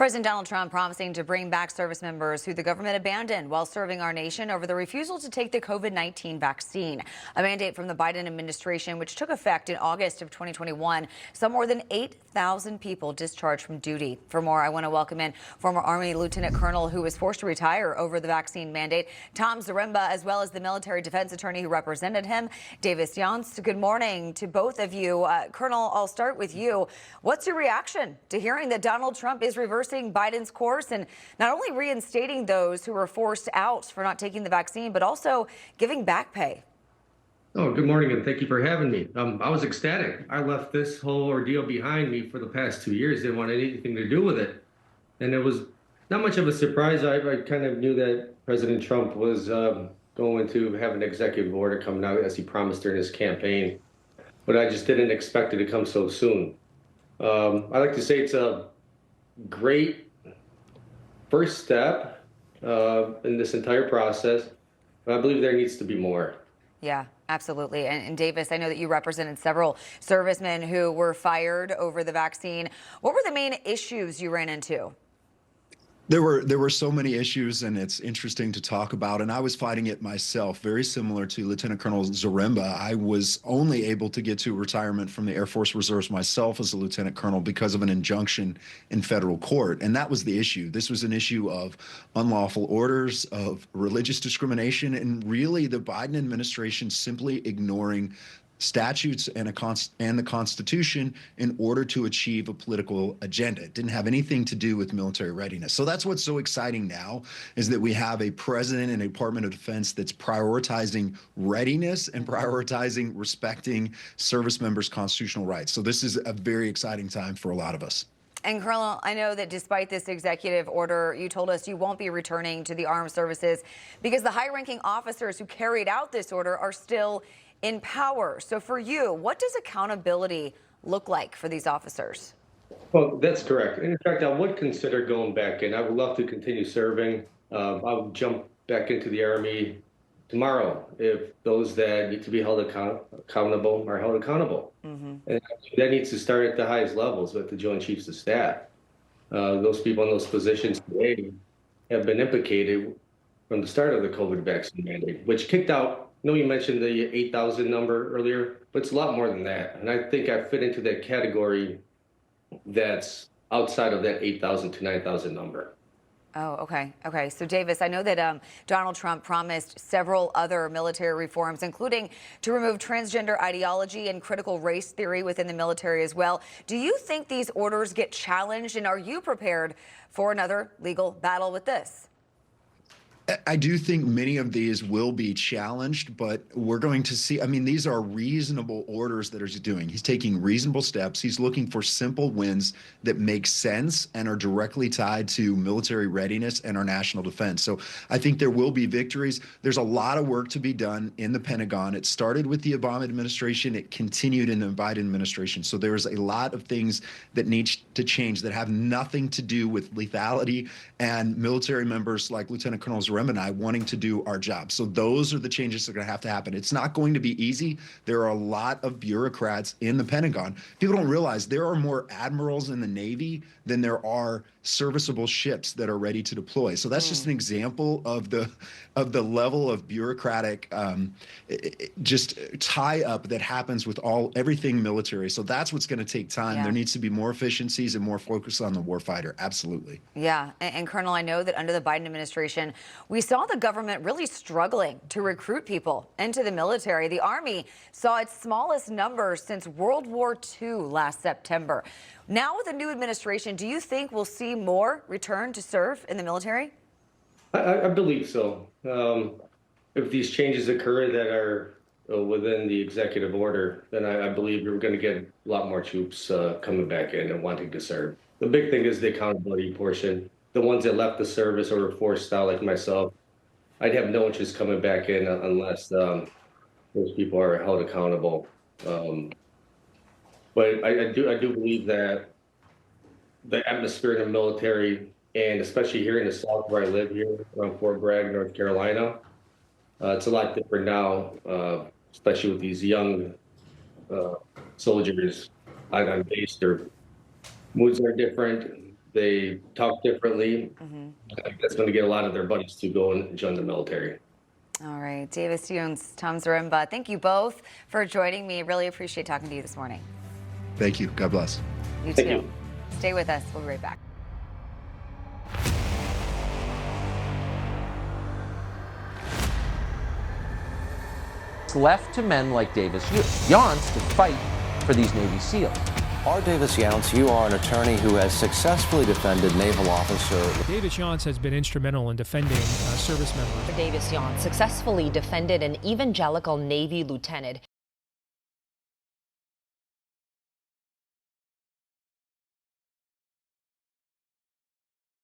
President Donald Trump promising to bring back service members who the government abandoned while serving our nation over the refusal to take the COVID-19 vaccine. A mandate from the Biden administration, which took effect in August of 2021, saw more than 8,000 people discharged from duty. For more, I want to welcome in former Army Lieutenant Colonel who was forced to retire over the vaccine mandate, Tom Zaremba, as well as the military defense attorney who represented him, Davis Younts. Good morning to both of you. Colonel, I'll start with you. What's your reaction to hearing that Donald Trump is reversing Biden's course and not only reinstating those who were forced out for not taking the vaccine, but also giving back pay? Oh, good morning, and thank you for having me. I was ecstatic. I left this whole ordeal behind me for the past 2 years. Didn't want anything to do with it. And it was not much of a surprise. I kind of knew that President Trump was going to have an executive order coming out as he promised during his campaign. But I just didn't expect it to come so soon. I like to say it's a great first step in this entire process. But I believe there needs to be more. Yeah, absolutely. And Davis, I know that you represented several servicemen who were fired over the vaccine. What were the main issues you ran into? There were so many issues, and it's interesting to talk about. And I was fighting it myself, very similar to Lieutenant Colonel Zaremba. I was only able to get to retirement from the Air Force Reserves myself as a lieutenant colonel because of an injunction in federal court. And that was the issue. This was an issue of unlawful orders, of religious discrimination, and really the Biden administration simply ignoring statutes and the Constitution in order to achieve a political agenda. It didn't have anything to do with military readiness. So that's what's so exciting now, is that we have a president and a Department of Defense that's prioritizing readiness and prioritizing respecting service members' constitutional rights. So this is a very exciting time for a lot of us. And Colonel, I know that despite this executive order, you told us you won't be returning to the armed services because the high-ranking officers who carried out this order are still in power. So for you, what does accountability look like for these officers? Well, that's correct. In fact, I would consider going back in. I would love to continue serving. I would jump back into the Army tomorrow if those that need to be held accountable are held accountable. And that needs to start at the highest levels with the Joint Chiefs of Staff. Those people in those positions today have been implicated from the start of the COVID vaccine mandate, which kicked out. I know you mentioned the 8,000 number earlier, but it's a lot more than that. And I think I fit into that category that's outside of that 8,000 to 9,000 number. Oh, okay. Okay. So, Davis, I know that Donald Trump promised several other military reforms, including to remove transgender ideology and critical race theory within the military as well. Do you think these orders get challenged, and are you prepared for another legal battle with this? I do think many of these will be challenged, but we're going to see. I mean, these are reasonable orders that he's doing. He's taking reasonable steps. He's looking for simple wins that make sense and are directly tied to military readiness and our national defense. So I think there will be victories. There's a lot of work to be done in the Pentagon. It started with the Obama administration. It continued in the Biden administration. So there's a lot of things that need to change that have nothing to do with lethality and military members like Lieutenant Colonel Zaremba and I wanting to do our job. So those are the changes that are going to have to happen. It's not going to be easy. There are a lot of bureaucrats in the Pentagon. People don't realize there are more admirals in the Navy than there are serviceable ships that are ready to deploy. So that's just an example of the level of bureaucratic just tie up that happens with everything military. So that's what's going to take time. Yeah. There needs to be more efficiencies and more focus on the warfighter. Absolutely. Yeah. And Colonel, I know that under the Biden administration, we saw the government really struggling to recruit people into the military. The Army saw its smallest numbers since World War II last September. Now with the new administration, do you think we'll see more return to serve in the military? I believe so. If these changes occur that are within the executive order, then I believe we're going to get a lot more troops coming back in and wanting to serve. The big thing is the accountability portion. The ones that left the service or were forced out, like myself, I'd have no interest coming back in unless those people are held accountable. But I do believe that the atmosphere in the military, and especially here in the South where I live here, around Fort Bragg, North Carolina, it's a lot different now, especially with these young soldiers on base. Their moods are different. they talk differently. I think that's going to get a lot of their buddies to go and join the military. All right, Davis Younts, Tom Zaremba, thank you both for joining me. Really appreciate talking to you this morning. Thank you. God bless. You Thank too. you. Stay with us. We'll be right back. It's left to men like Davis Younts to fight for these Navy SEALs. R. Davis Younts, you are an attorney who has successfully defended naval officer. Davis Younts has been instrumental in defending service members. Davis Younts successfully defended an evangelical Navy lieutenant